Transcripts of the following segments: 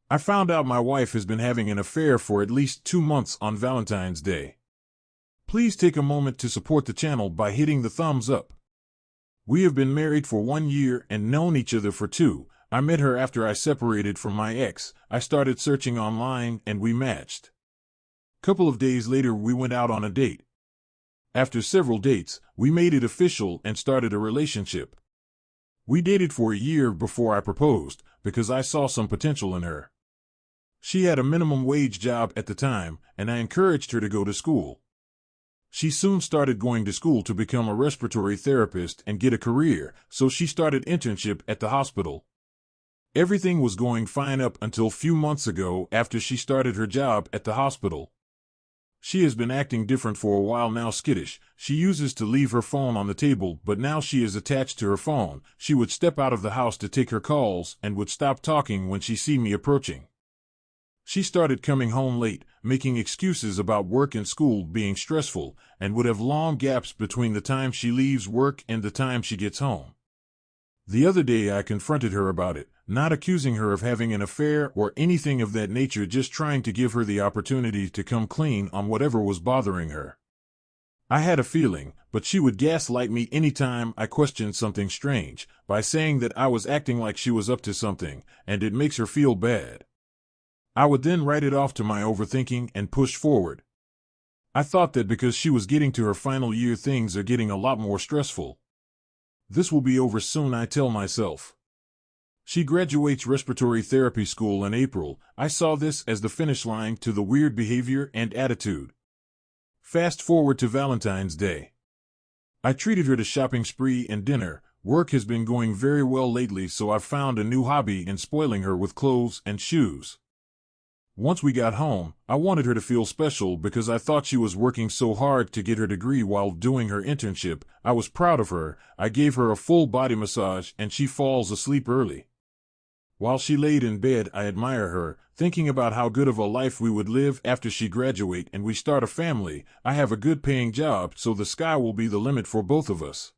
I found out my wife has been having an affair for at least 2 months on Valentine's Day. Please take a moment to support the channel by hitting the thumbs up. We have been married for 1 year and known each other for 2. I met her after I separated from my ex. I started searching online and we matched. Couple of days later we went out on a date. After several dates, we made it official and started a relationship. We dated for a year before I proposed because I saw some potential in her. She had a minimum wage job at the time, and I encouraged her to go to school. She soon started going to school to become a respiratory therapist and get a career, so she started internship at the hospital. Everything was going fine up until few months ago after she started her job at the hospital. She has been acting different for a while now, skittish. She uses to leave her phone on the table, but now she is attached to her phone. She would step out of the house to take her calls and would stop talking when she see me approaching. She started coming home late, making excuses about work and school being stressful, and would have long gaps between the time she leaves work and the time she gets home. The other day I confronted her about it, not accusing her of having an affair or anything of that nature, just trying to give her the opportunity to come clean on whatever was bothering her. I had a feeling, but she would gaslight me anytime I questioned something strange, by saying that I was acting like she was up to something, and it makes her feel bad. I would then write it off to my overthinking and push forward. I thought that because she was getting to her final year, things are getting a lot more stressful. This will be over soon, I tell myself. She graduates respiratory therapy school in April. I saw this as the finish line to the weird behavior and attitude. Fast forward to Valentine's Day. I treated her to shopping spree and dinner. Work has been going very well lately, so I've found a new hobby in spoiling her with clothes and shoes. Once we got home, I wanted her to feel special because I thought she was working so hard to get her degree while doing her internship. I was proud of her. I gave her a full body massage and she falls asleep early. While she laid in bed, I admire her, thinking about how good of a life we would live after she graduate and we start a family. I have a good paying job, so the sky will be the limit for both of us.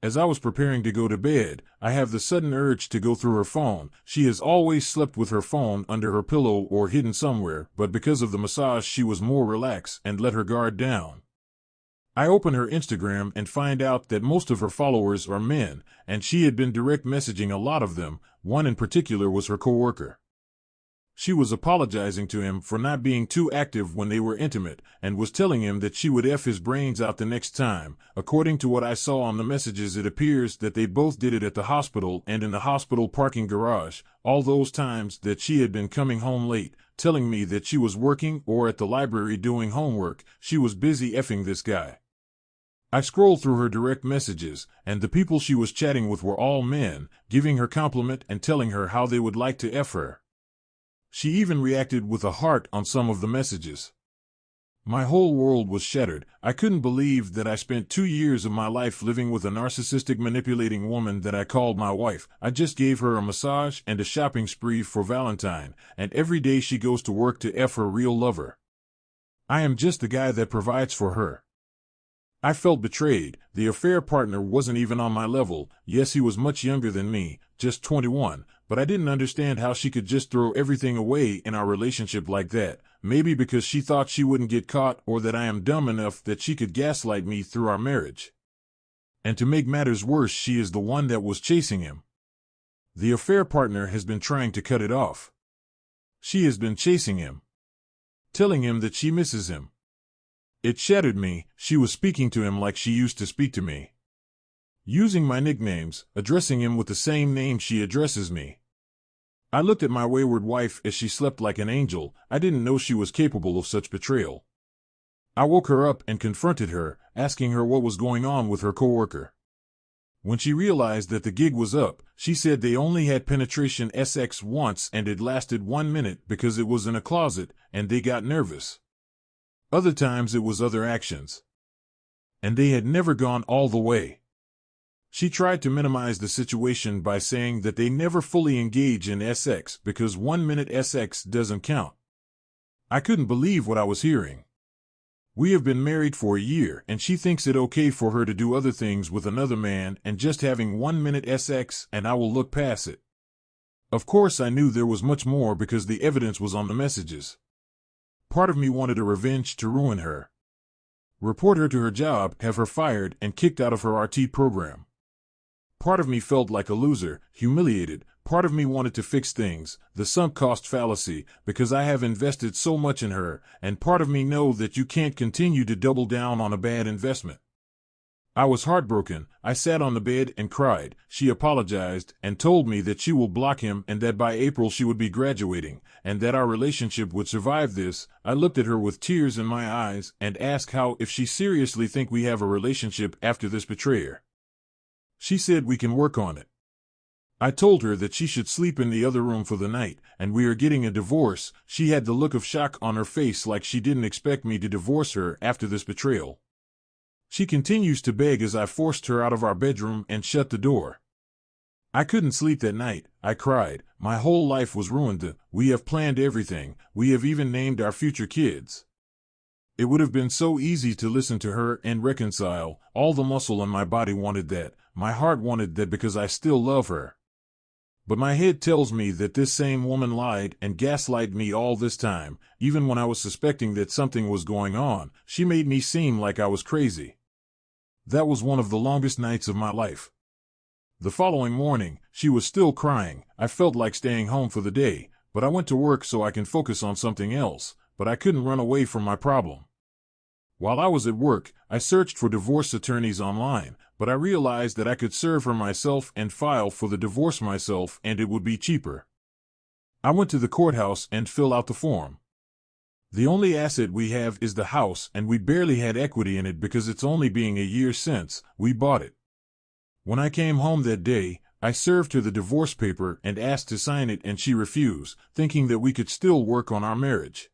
As I was preparing to go to bed, I have the sudden urge to go through her phone. She has always slept with her phone under her pillow or hidden somewhere, but because of the massage she was more relaxed and let her guard down. I open her Instagram and find out that most of her followers are men, and she had been direct messaging a lot of them. One in particular was her coworker. She was apologizing to him for not being too active when they were intimate, and was telling him that she would F his brains out the next time. According to what I saw on the messages, it appears that they both did it at the hospital and in the hospital parking garage. All those times that she had been coming home late, telling me that she was working or at the library doing homework, she was busy effing this guy. I scrolled through her direct messages, and the people she was chatting with were all men, giving her compliment and telling her how they would like to F her. She even reacted with a heart on some of the messages. My whole world was shattered. I couldn't believe that I spent 2 years of my life living with a narcissistic, manipulating woman that I called my wife. I just gave her a massage and a shopping spree for Valentine, and every day she goes to work to F her real lover. I am just the guy that provides for her. I felt betrayed. The affair partner wasn't even on my level. Yes, he was much younger than me, just 21, but I didn't understand how she could just throw everything away in our relationship like that. Maybe because she thought she wouldn't get caught, or that I am dumb enough that she could gaslight me through our marriage. And to make matters worse, she is the one that was chasing him. The affair partner has been trying to cut it off. She has been chasing him, telling him that she misses him. It shattered me. She was speaking to him like she used to speak to me, using my nicknames, addressing him with the same name she addresses me. I looked at my wayward wife as she slept like an angel. I didn't know she was capable of such betrayal. I woke her up and confronted her, asking her what was going on with her coworker. When she realized that the gig was up, she said they only had penetration sex once and it lasted 1 minute because it was in a closet and they got nervous. Other times it was other actions, and they had never gone all the way. She tried to minimize the situation by saying that they never fully engage in sex because 1 minute sex doesn't count. I couldn't believe what I was hearing. We have been married for a year and she thinks it okay for her to do other things with another man and just having 1 minute sex, and I will look past it. Of course, I knew there was much more because the evidence was on the messages. Part of me wanted a revenge to ruin her. Report her to her job, have her fired, and kicked out of her RT program. Part of me felt like a loser, humiliated. Part of me wanted to fix things, the sunk cost fallacy, because I have invested so much in her, and part of me know that you can't continue to double down on a bad investment. I was heartbroken. I sat on the bed and cried. She apologized and told me that she will block him and that by April she would be graduating, and that our relationship would survive this. I looked at her with tears in my eyes and asked how if she seriously think we have a relationship after this betrayal. She said we can work on it. I told her that she should sleep in the other room for the night, and we are getting a divorce. She had the look of shock on her face like she didn't expect me to divorce her after this betrayal. She continues to beg as I forced her out of our bedroom and shut the door. I couldn't sleep that night. I cried. My whole life was ruined. We have planned everything. We have even named our future kids. It would have been so easy to listen to her and reconcile. All the muscle in my body wanted that. My heart wanted that because I still love her. But my head tells me that this same woman lied and gaslighted me all this time. Even when I was suspecting that something was going on, she made me seem like I was crazy. That was one of the longest nights of my life. The following morning, she was still crying. I felt like staying home for the day, but I went to work so I can focus on something else, but I couldn't run away from my problem. While I was at work, I searched for divorce attorneys online, but I realized that I could serve her myself and file for the divorce myself, and it would be cheaper. I went to the courthouse and filled out the form. The only asset we have is the house, and we barely had equity in it because it's only being a year since we bought it. When I came home that day, I served her the divorce paper and asked to sign it, and she refused, thinking that we could still work on our marriage.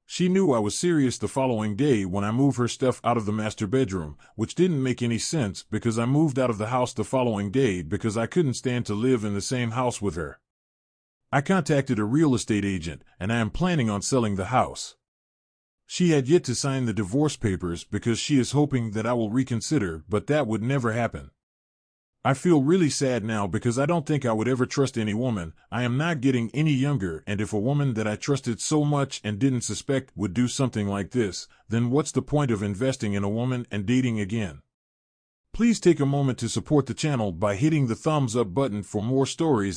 She knew I was serious the following day when I moved her stuff out of the master bedroom, which didn't make any sense because I moved out of the house the following day because I couldn't stand to live in the same house with her. I contacted a real estate agent, and I am planning on selling the house. She had yet to sign the divorce papers because she is hoping that I will reconsider, but that would never happen. I feel really sad now because I don't think I would ever trust any woman. I am not getting any younger, and if a woman that I trusted so much and didn't suspect would do something like this, then what's the point of investing in a woman and dating again? Please take a moment to support the channel by hitting the thumbs up button for more stories like